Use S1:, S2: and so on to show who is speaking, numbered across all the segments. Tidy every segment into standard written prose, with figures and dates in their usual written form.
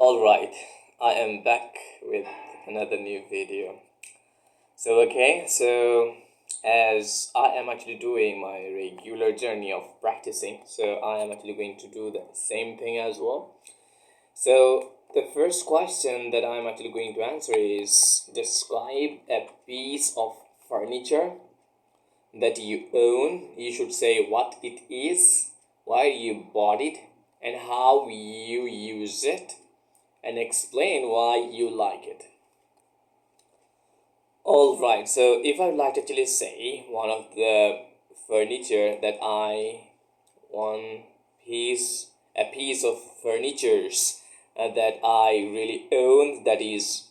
S1: Alright, I am back with another new video. So as I am actually doing my regular journey of practicing, so I am actually going to do the same thing as well. So the first question that I'm actually going to answer is describe a piece of furniture that you own. You should say what it is, why you bought it, and how you use it, and explain why you like it. Alright, so if I would like to actually say one of the furniture that a piece of furnitures that I really own, that is,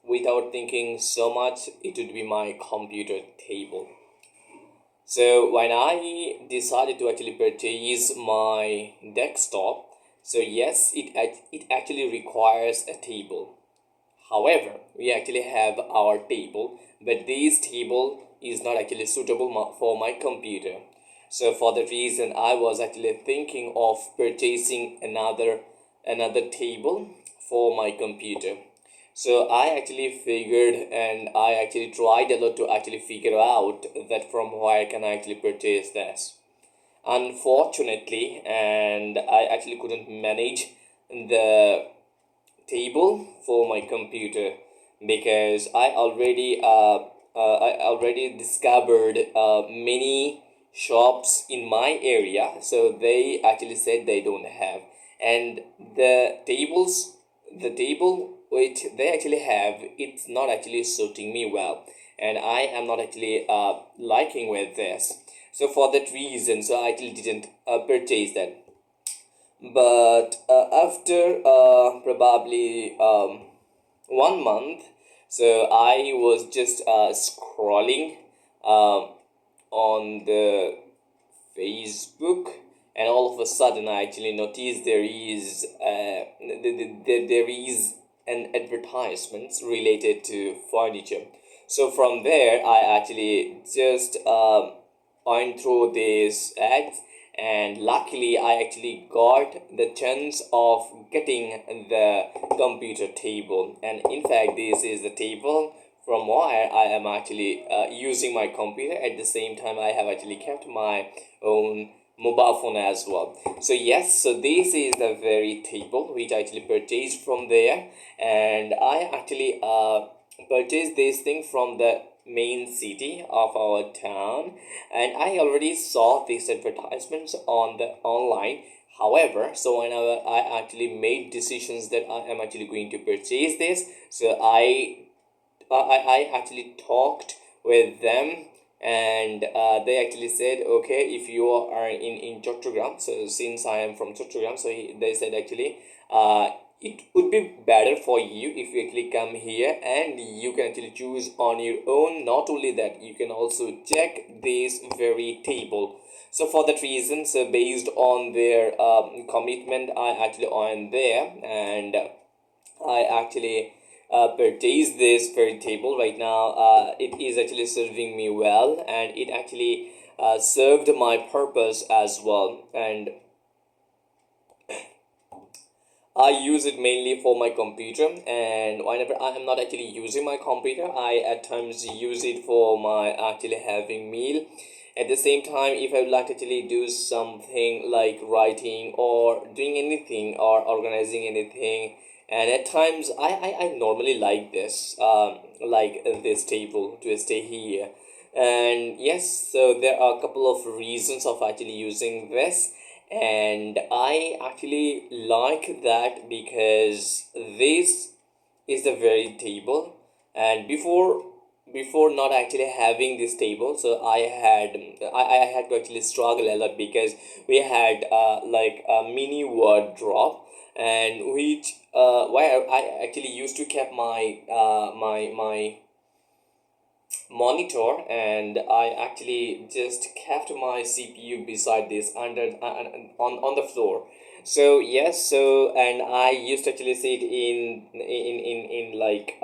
S1: without thinking so much, it would be my computer table. So when I decided to actually purchase my desktop, so yes, it actually requires a table. However, we actually have our table, but this table is not actually suitable for my computer. So for that reason, I was actually thinking of purchasing another table for my computer. So I actually figured, and I actually tried a lot to actually figure out that from where can I actually purchase this. Unfortunately, and I actually couldn't manage the table for my computer because I already discovered many shops in my area, so they actually said they don't have, and the table which they actually have, it's not actually suiting me well, and I am not actually liking with this. So for that reason, so I actually didn't purchase that. But after probably 1 month, so I was just scrolling on the Facebook, and all of a sudden I actually noticed there is an advertisement related to furniture. So from there I actually just went through this ads, and luckily I actually got the chance of getting the computer table. And in fact, this is the table from where I am actually using my computer. At the same time, I have actually kept my own mobile phone as well. So yes, so this is the very table which I actually purchased from there, and I actually purchased this thing from the main city of our town, and I already saw these advertisements on the online. However, so whenever I actually made decisions that I am actually going to purchase this, so I actually talked with them, and they actually said, okay, if you are in Chattogram, so since I am from Chattogram, so they said actually it would be better for you if you actually come here and you can actually choose on your own. Not only that, you can also check this very table. So for that reason, so based on their commitment, I actually went there, and I actually purchased this very table. Right now it is actually serving me well, and it actually served my purpose as well, and I use it mainly for my computer. And whenever I am not actually using my computer, I at times use it for my actually having meal. At the same time, if I would like to actually do something like writing or doing anything or organizing anything, and at times I normally like this table to stay here. And yes, so there are a couple of reasons of actually using this, and I actually like that because this is the very table. And before not actually having this table, so I had to actually struggle a lot because we had like a mini wardrobe, and which where I actually used to keep my monitor, and I actually just kept my CPU beside this under on the floor. So yes, so and I used to actually sit in like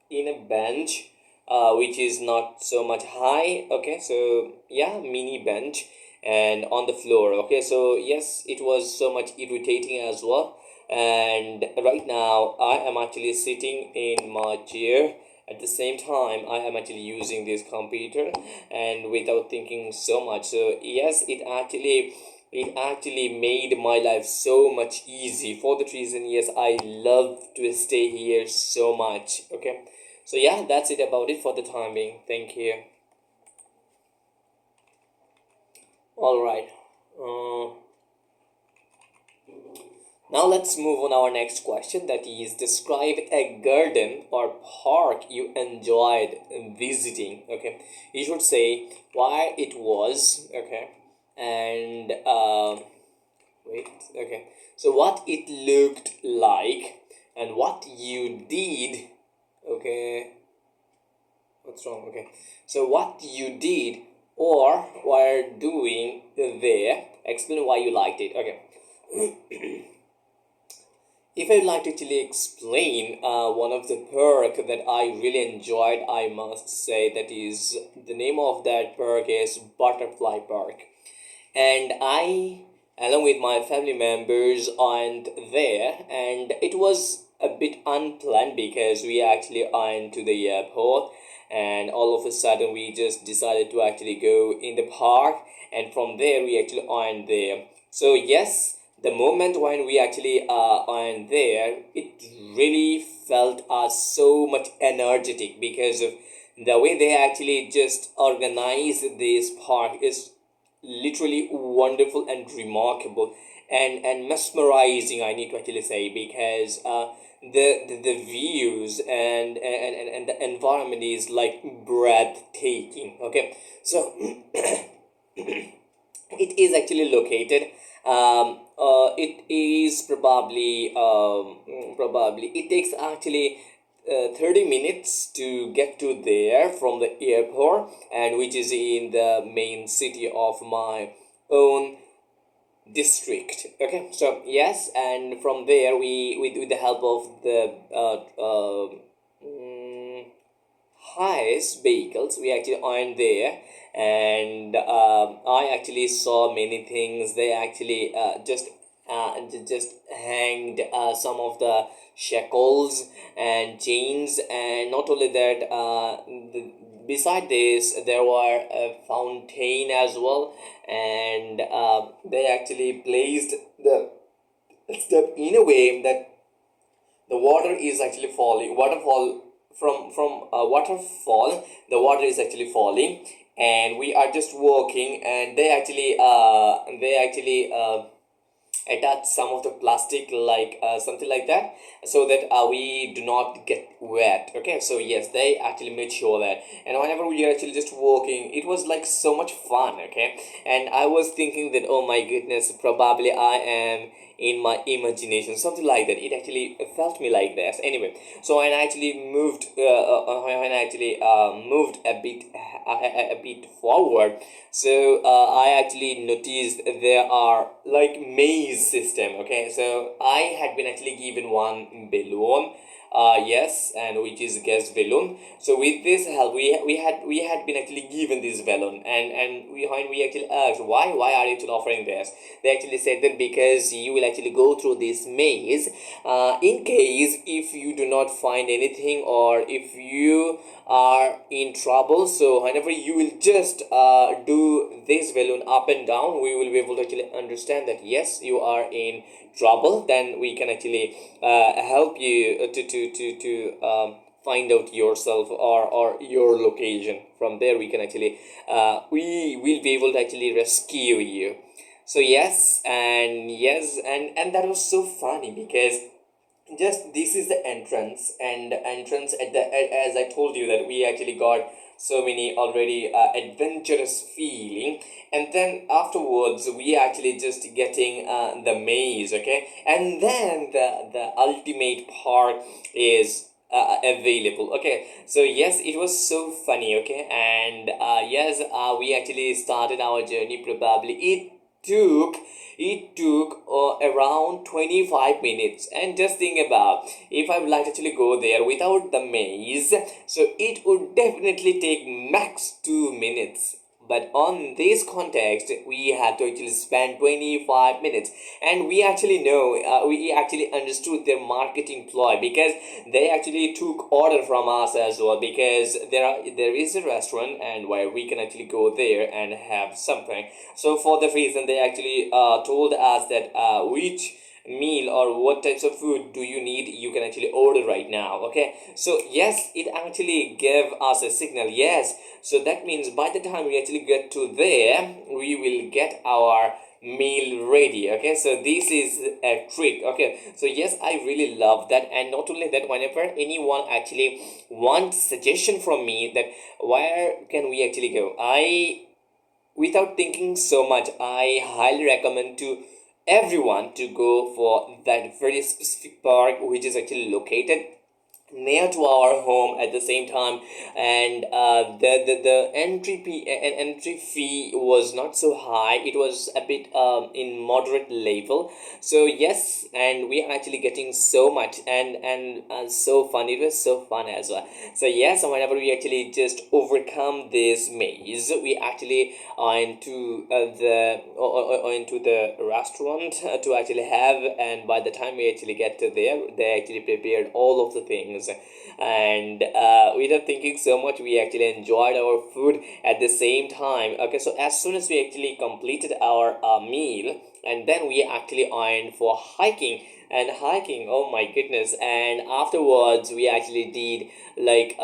S1: in a bench which is not so much high. Okay, so yeah, mini bench. and on the floor. Okay, so yes, it was so much irritating as well. And right now I am actually sitting in my chair. At the same time, I am actually using this computer and without thinking so much. So yes, it actually made my life so much easy. For that reason, yes, I love to stay here so much. Okay, so yeah, that's it about it for the time being. Thank you. All right. Uh, Now let's move on our next question, that is, describe a garden or park you enjoyed visiting. Okay, you should say why it was. Okay, and wait. Okay, so what it looked like and what you did. Okay, what's wrong? Okay, so what you did or were doing there. Explain why you liked it. Okay. If I'd like to actually explain one of the park that I really enjoyed, I must say that is the name of that park is Butterfly Park, and I, along with my family members, went there, and it was a bit unplanned because we actually went to the airport, and all of a sudden we just decided to actually go in the park, and from there we actually went there. So yes, the moment when we actually went there, it really felt so much energetic because of the way they actually just organized this park is literally wonderful and remarkable and mesmerizing, I need to actually say, because the views and the environment is like breathtaking. Okay, so it is actually located, it is probably it takes actually 30 minutes to get to there from the airport, and which is in the main city of my own district. Okay, so yes, and from there with the help of the highest vehicles, we actually went there, and I actually saw many things. They actually just hanged some of the shackles and chains, and not only that, beside this there were a fountain as well, and they actually placed the step in a way that the water is actually falling, waterfall, from a waterfall, the water is actually falling, and we are just walking, and they actually attach some of the plastic, like something like that, so that we do not get wet. Okay, so yes, they actually made sure that, and whenever we are actually just walking, it was like so much fun. Okay, and I was thinking that, oh my goodness, probably I am in my imagination, something like that. It actually felt me like this. Anyway, so when I actually moved a bit forward, so I actually noticed there are like maze system. Okay, so I had been actually given one balloon, yes, and which is gas balloon. So with this help, we had been actually given this balloon, and when we actually asked why are you still offering this, they actually said that because you will actually go through this maze, in case if you do not find anything, or if you are in trouble, so whenever you will just do this balloon up and down, we will be able to actually understand that yes, you are in trouble. Then we can actually help you to find out yourself, or your location. From there we can actually we will be able to actually rescue you. So yes, and that was so funny because just this is the entrance, and the entrance as I told you that we actually got so many already adventurous feeling, and then afterwards we actually just getting the maze. Okay, and then the ultimate part is available. Okay, so yes, it was so funny. Okay, and yes, we actually started our journey. Probably it took around 25 minutes, and just think about, if I would like to actually go there without the maze, so it would definitely take max 2 minutes. but on this context we had to actually spend 25 minutes, and we actually know, we actually understood their marketing ploy, because they actually took order from us as well, because there is a restaurant and where we can actually go there and have something. So for the reason, they actually told us that which meal or what types of food do you need, you can actually order right now. Okay, so yes, it actually gave us a signal. Yes, so that means by the time we actually get to there, we will get our meal ready. Okay, so this is a trick. Okay, so yes, I really love that. And not only that, whenever anyone actually wants suggestion from me that where can we actually go, I, without thinking so much, I highly recommend to everyone to go for that very specific park, which is actually located near to our home at the same time. And the entry fee was not so high, it was a bit in moderate level. So yes, and we are actually getting so much, and so fun, it was so fun as well. So yes, whenever we actually just overcome this maze, we actually are into or into the restaurant to actually have. And by the time we actually get to there, they actually prepared all of the things, and without thinking so much, we actually enjoyed our food at the same time. Okay, so as soon as we actually completed our meal, and then we actually went for hiking. And hiking, oh my goodness, and afterwards we actually did like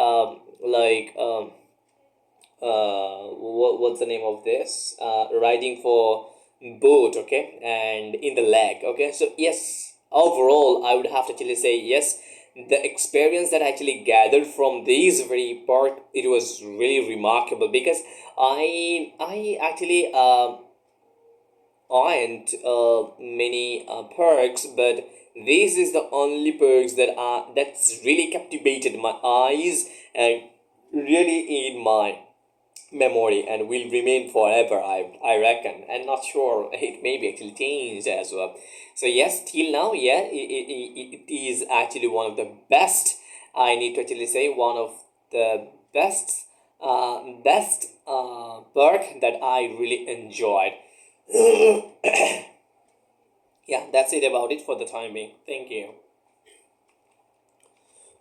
S1: what's the name of this, riding for boat. Okay, and in the lake. Okay, so yes, overall I would have to actually say yes, the experience that I actually gathered from this very park, it was really remarkable, because I actually aren't many perks, but this is the only perks that's really captivated my eyes and really in my memory and will remain forever. I reckon, and not sure, it may be actually changed as well. So yes, till now, yeah, it is actually one of the best. I need to actually say one of the best perk that I really enjoyed. Yeah, that's it about it for the time being. Thank you.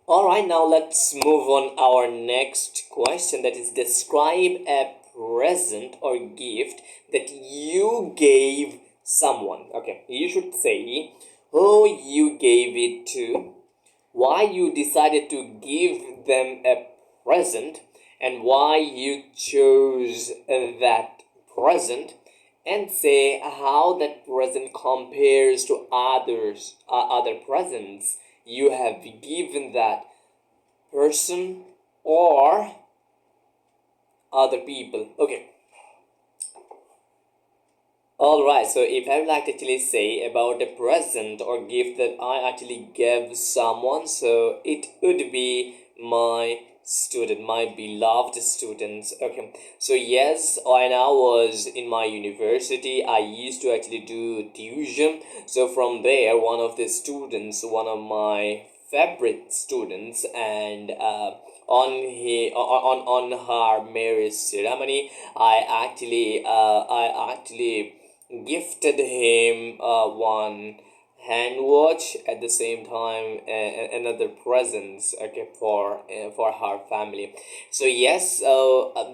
S1: All right, now let's move on our next question, that is, describe a present or gift that you gave someone. Okay, you should say who you gave it to, why you decided to give them a present, and why you chose that present, and say how that present compares to other presents you have given that person or other people. Okay, all right, so if I would like to actually say about a present or gift that I actually gave someone, so it would be my student, my beloved students. Okay, so yes, when I was in my university, I used to actually do tuition. So from there, one of the students, one of my favorite students, and on her marriage ceremony, I actually gifted him one hand watch, at the same time another presents, okay, for her family. So yes,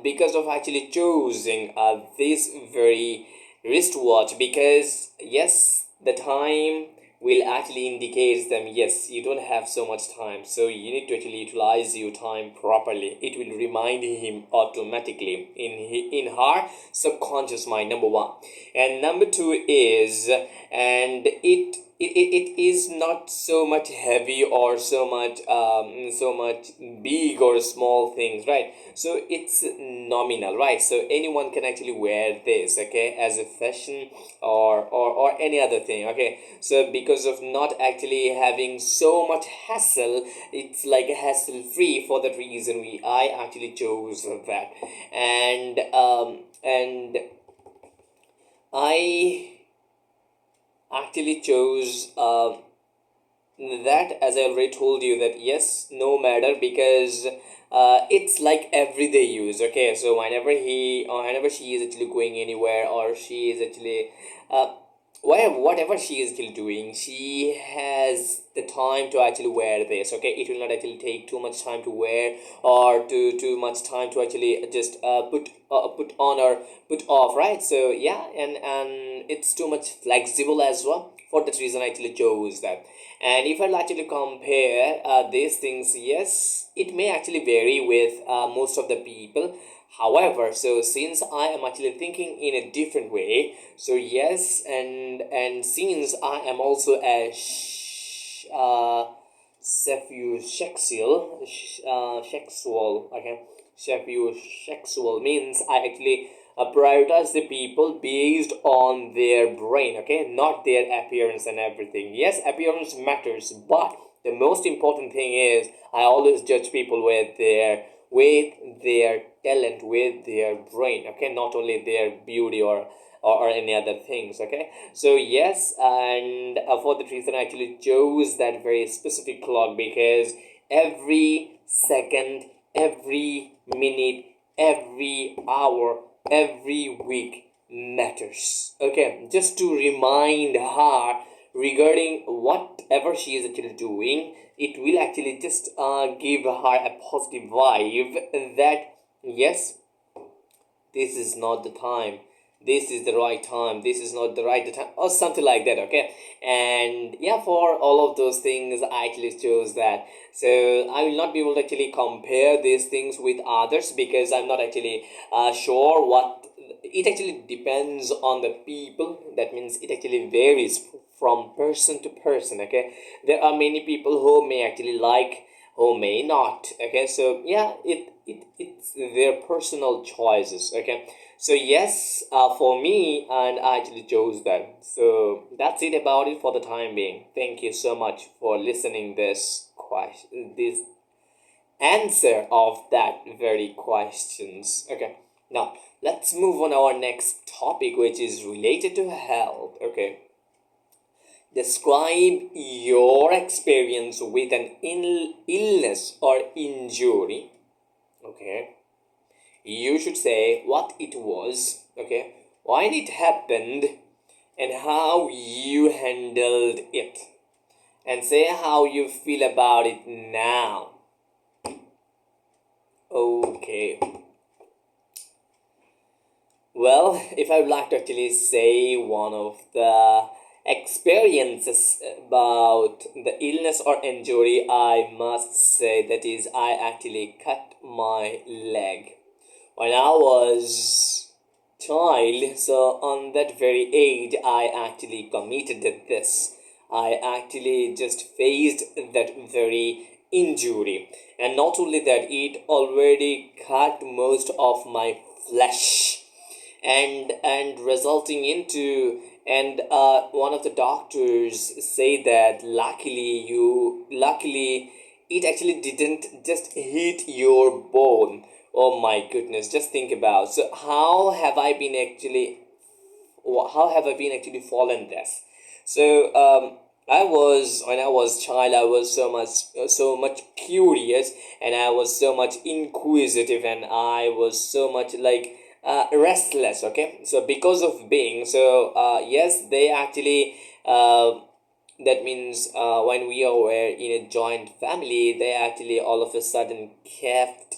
S1: because of actually choosing this very wristwatch, because yes, the time will actually indicate them, yes, you don't have so much time, so you need to actually utilize your time properly. It will remind him automatically in her subconscious mind, number one. And number two is, and it is not so much heavy or so much big or small things, right? So it's nominal, right? So anyone can actually wear this, okay, as a fashion or any other thing. Okay, so because of not actually having so much hassle, it's like hassle free. For that reason, I actually chose that. And I actually chose that, as I already told you, that yes, no matter, because it's like everyday use. Okay, so whenever he or whenever she is actually going anywhere, or she is actually uh, whatever she is still doing, she has the time to actually wear this. Okay, it will not actually take too much time to wear, or too much time to actually just put on or put off, right? So yeah, and it's too much flexible as well. For that reason, I actually chose that. And if I'll actually compare these things, yes, it may actually vary with most of the people. However, so since I am actually thinking in a different way, so yes, and since I am also a sapiosexual, sexual, okay, sapiosexual means I actually prioritize the people based on their brain, okay, not their appearance and everything. Yes, appearance matters, but the most important thing is I always judge people with their talent, with their brain, okay, not only their beauty or any other things. Okay, so yes, and for that reason I actually chose that very specific clock, because every second, every minute, every hour, every week matters. Okay, just to remind her regarding whatever she is actually doing, it will actually just give her a positive vibe that yes, this is not the time, this is the right time, this is not the right time, or something like that. Okay, and yeah, for all of those things I actually chose that. So I will not be able to actually compare these things with others, because I'm not actually sure what it actually depends on the people. That means it actually varies from person to person. Okay, there are many people who may actually like, who may not. Okay, so yeah, it's their personal choices. Okay, so yes, for me, and I actually chose that. So that's it about it for the time being. Thank you so much for listening this question, this answer of that very questions. Okay, now let's move on our next topic, which is related to health. Okay, describe your experience with an illness or injury. Okay, you should say what it was. Okay, why it happened, and how you handled it, and say how you feel about it now. Okay, well, if I would like to actually say one of the experiences about the illness or injury, I must say that is I actually cut my leg when I was child. So on that very age, I actually committed this. I actually just faced that very injury, and not only that, it already cut most of my flesh, and resulting into, and one of the doctors say that luckily it actually didn't just hit your bone. Oh my goodness, just think about, so how have I been actually fallen this. So I was, when I was child, I was so much curious, and I was so much inquisitive, and I was so much like restless. Okay, so because of being so yes, they actually that means when we were in a joint family, they actually all of a sudden kept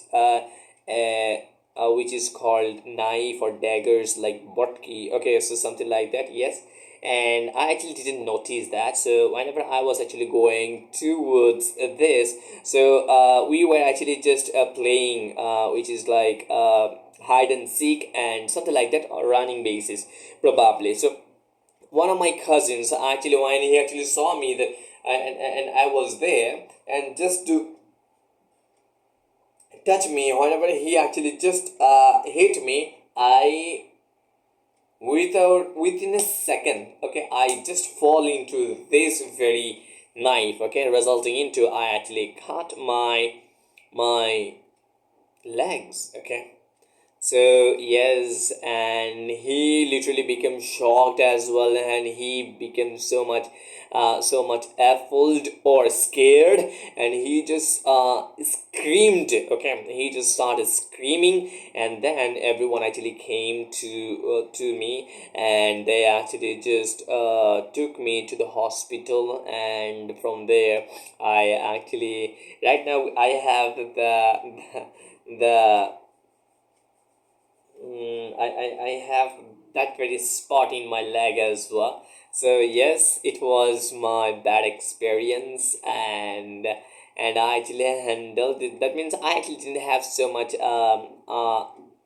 S1: which is called knife or daggers, like botki. Okay, so something like that. Yes, and I actually didn't notice that. So whenever I was actually going towards this, so we were actually just playing, which is like hide and seek and something like that, or running basis probably. So one of my cousins actually, when he actually saw me, that and I was there, and just to touch me, whenever he actually just hit me, I, within a second, okay, I just fall into this very knife. Okay, resulting into I actually cut my legs. Okay, So yes, and he literally became shocked as well, and he became so much affled or scared, and he just screamed. Okay, he just started screaming, and then everyone actually came to me, and they actually just took me to the hospital, and from there, I actually right now I have the I have that very spot in my leg as well. So yes, it was my bad experience, and I actually handled it. That means I actually didn't have so much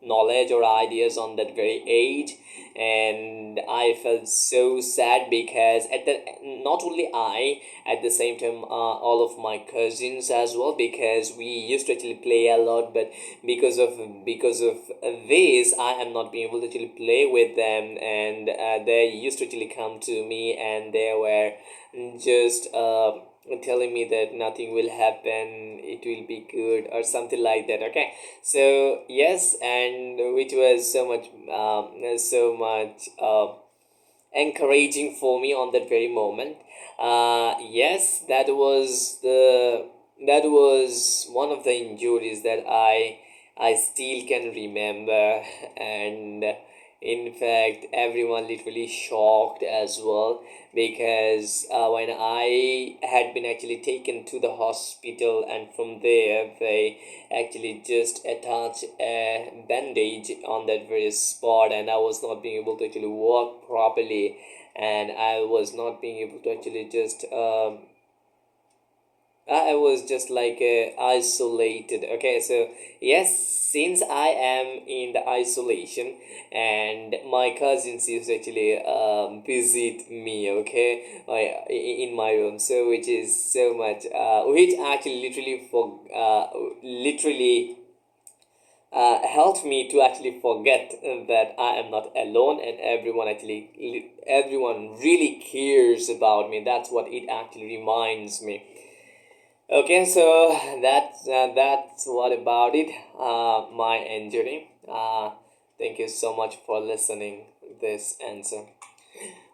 S1: knowledge or ideas on that very age, and I felt so sad because at the not only I, at the same time all of my cousins as well, because we used to actually play a lot, but because of this I am not being able to actually play with them, and they used to actually come to me, and they were just telling me that nothing will happen, it will be good or something like that. Okay, so yes, and which was so much encouraging for me on that very moment. Yes, that was one of the injuries that I still can remember, and in fact, everyone literally shocked as well, because when I had been actually taken to the hospital, and from there they actually just attached a bandage on that very spot, and I was not being able to actually walk properly, and I was not being able to actually just I was just like isolated. Okay, so yes, since I am in the isolation, and my cousins used to actually visit me. Okay, in my room. So which is so much, which actually literally helped me to actually forget that I am not alone, and everyone really cares about me. That's what it actually reminds me. Okay, so that's what about it. My injury. Thank you so much for listening this answer.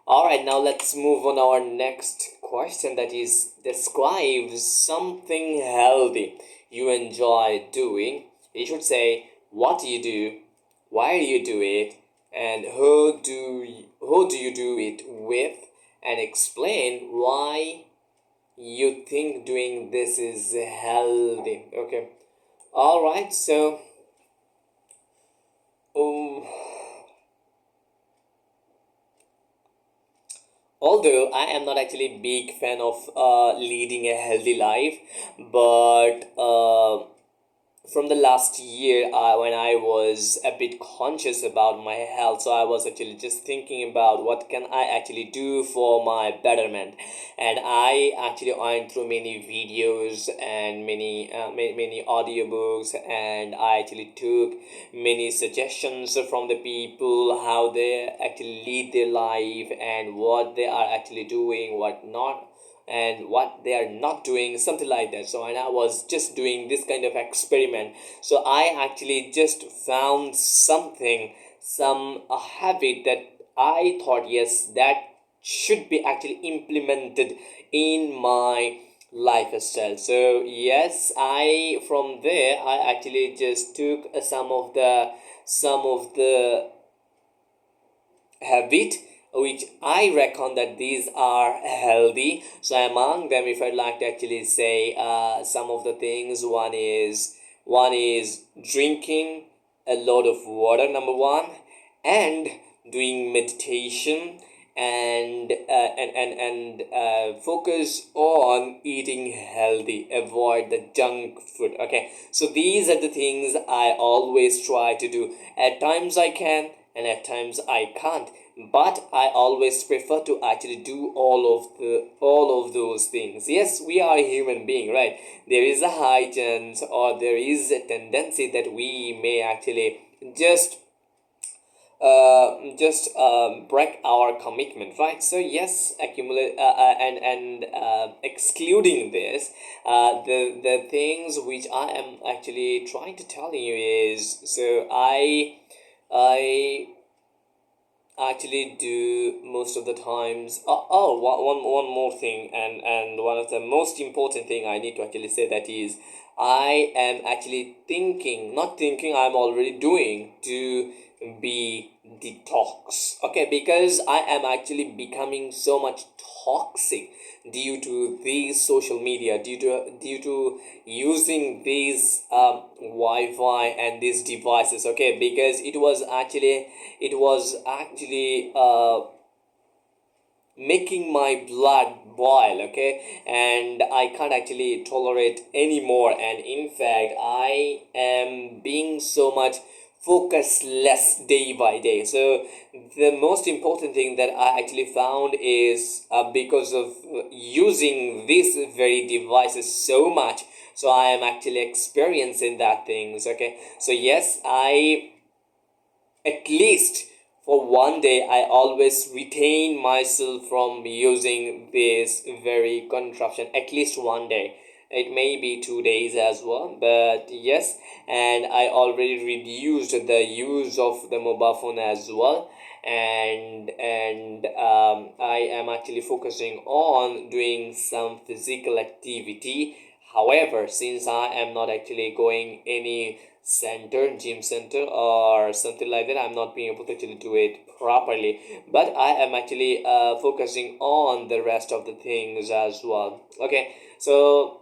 S1: All right, now let's move on our next question. That is, describe something healthy you enjoy doing. You should say what you do, why do you do it, and who do you do it with, and explain why you think doing this is healthy. Okay, all right, so um, although I am not actually a big fan of leading a healthy life, but from the last year, when I was a bit conscious about my health, so I was actually just thinking about what can I actually do for my betterment, and I actually went through many videos and many audiobooks, and I actually took many suggestions from the people, how they actually lead their life, and what they are actually doing, what not, and what they are not doing, something like that. So, and I was just doing this kind of experiment, so I actually just found some a habit that I thought, yes, that should be actually implemented in my lifestyle. So yes, I from there I actually just took some of the habit which I reckon that these are healthy. So among them, if I'd like to actually say some of the things, one is drinking a lot of water, number one, and doing meditation, and focus on eating healthy, avoid the junk food. Okay, so these are the things I always try to do. At times I can, and at times I can't, but I always prefer to actually do all of those things. Yes, we are a human being, right? There is a high chance, or there is a tendency that we may actually just just break our commitment, right? So yes, accumulate and excluding this, the things which I am actually trying to tell you is, so I actually do most of the times. One more thing, and one of the most important thing I need to actually say, that is, I am actually thinking, not thinking, I'm already doing to be detox. Okay, because I am actually becoming so much toxic due to these social media, due to using these Wi-Fi and these devices. Okay, because it was actually making my blood boil. Okay, and I can't actually tolerate anymore, and in fact I am being so much focus less day by day. So the most important thing that I actually found is, because of using these very devices so much, so I am actually experiencing that things. Okay, so yes, I, at least for one day, I always retain myself from using this very contraption, at least one day. It may be 2 days as well, but yes, and I already reduced the use of the mobile phone as well. And I am actually focusing on doing some physical activity. However, since I am not actually going any gym center or something like that, I'm not being able to actually do it properly, but I am actually focusing on the rest of the things as well. Okay, so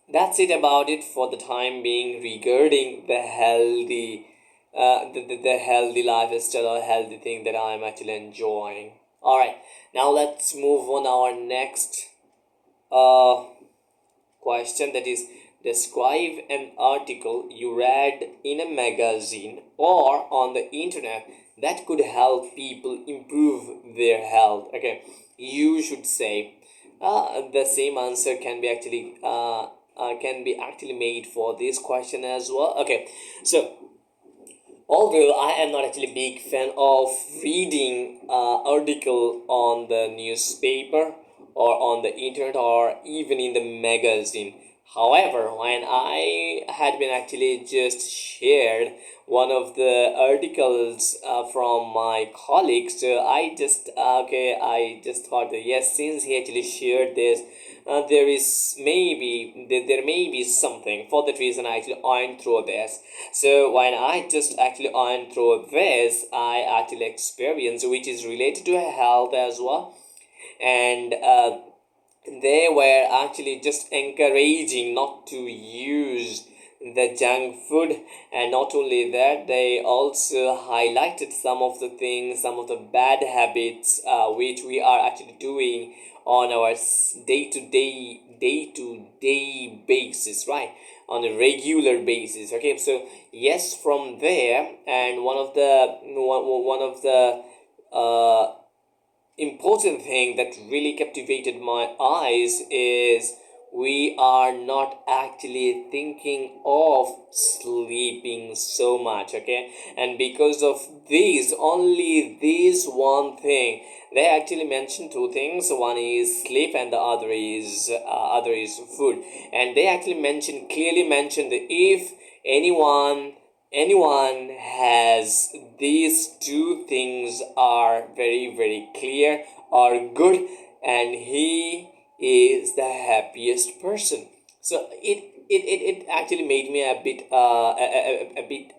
S1: that's it about it for the time being regarding the healthy the healthy lifestyle or healthy thing that I'm actually enjoying. All right, now let's move on our next uh question, that is, describe an article you read in a magazine or on the internet that could help people improve their health. Okay, you should say, the same answer can be actually made for this question as well. Okay, so although I am not actually a big fan of reading article on the newspaper or on the internet or even in the magazine, however, when I had been actually just shared one of the articles from my colleagues, so I just thought that yes, since he actually shared this, there may be something. For that reason, I actually went through this. So when I just actually went through this, I actually experienced, which is related to health as well, and they were actually just encouraging not to use the junk food. And not only that, they also highlighted some of the things, some of the bad habits which we are actually doing on our day to day basis, right, on a regular basis. Okay, so yes, from there, and one of the uh, important thing that really captivated my eyes is, we are not actually thinking of sleeping so much. Okay, and because of these, only this one thing, they actually mention two things. One is sleep and the other is food. And they actually clearly mentioned that if anyone has these two things are very very clear or good, and he is the happiest person. So it actually made me a bit a bit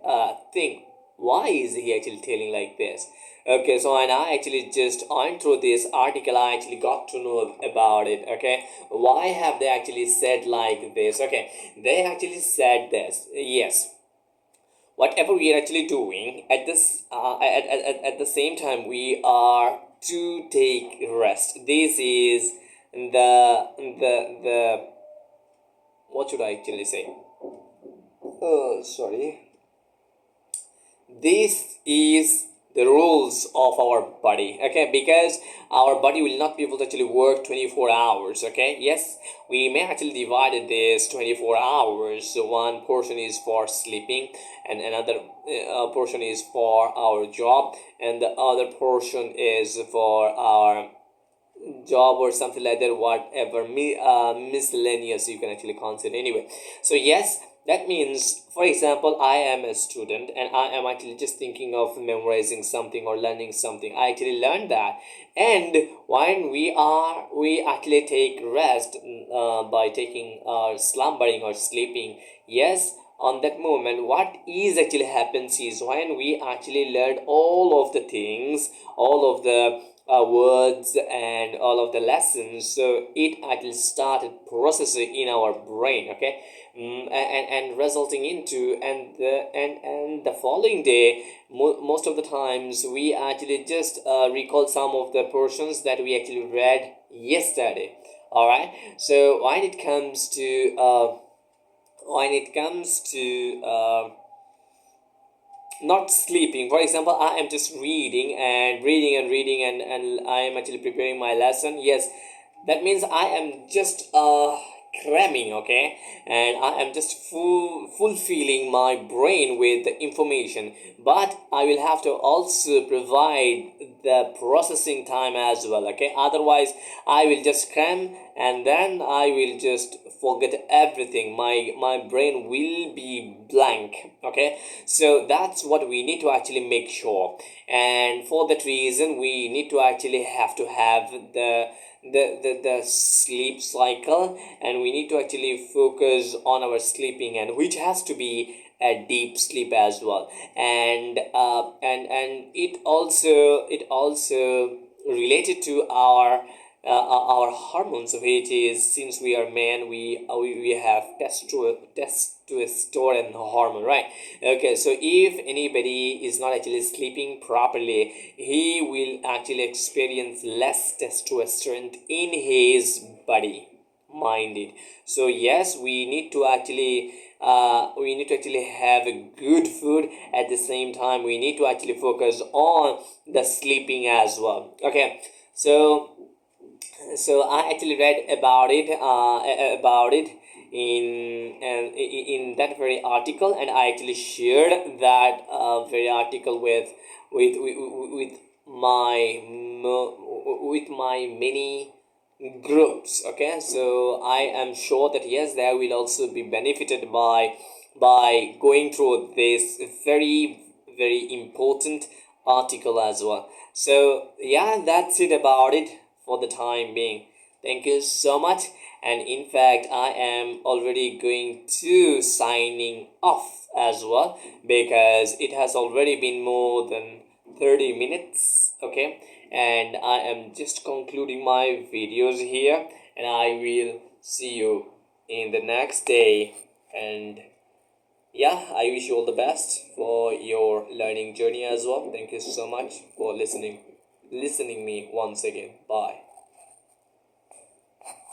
S1: think, why is he actually telling like this? Okay, so and I actually just on through this article, I actually got to know about it. Okay, why have they actually said like this? Okay, they actually said this. Yes, whatever we are actually doing at the same time, we are to take rest. This is the what should I actually say, sorry, this is the rules of our body, okay, because our body will not be able to actually work 24 hours, okay. Yes, we may actually divide this 24 hours. So one portion is for sleeping, and another portion is for our job, and the other portion is for our job or something like that, whatever miscellaneous you can actually consider anyway. So yes, that means, for example, I am a student and I am actually just thinking of memorizing something or learning something. I actually learned that, and when we actually take rest by taking slumbering or sleeping, yes, on that moment what is actually happens is, when we actually learn all of the things, all of the words and all of the lessons, so it actually started processing in our brain, okay. And resulting into, and the following day, most of the times we actually just recall some of the portions that we actually read yesterday. All right, so when it comes to not sleeping, for example, I am just reading and reading and reading, and I am actually preparing my lesson, yes, that means I am just cramming, okay, and I am just fulfilling my brain with the information, but I will have to also provide the processing time as well, okay. Otherwise I will just cram, and then I will just forget everything. My brain will be blank, okay. So that's what we need to actually make sure, and for that reason we need to actually have to have the sleep cycle, and we need to actually focus on our sleeping, and which has to be a deep sleep as well. And it also related to our hormones, which is, since we are men, we have testosterone hormone, right? Okay, so if anybody is not actually sleeping properly, he will actually experience less testosterone in his body, mind it. So yes, we need to actually have a good food. At the same time, we need to actually focus on the sleeping as well, okay. So I actually read about it in that very article, and I actually shared that very article with my with my many groups, okay. So I am sure that yes, they will also be benefited by going through this very important article as well. So yeah, that's it about it for the time being. Thank you so much, and in fact I am already going to signing off as well, because it has already been more than 30 minutes, okay, and I am just concluding my videos here, and I will see you in the next day. And yeah, I wish you all the best for your learning journey as well. Thank you so much for listening me once again. Bye.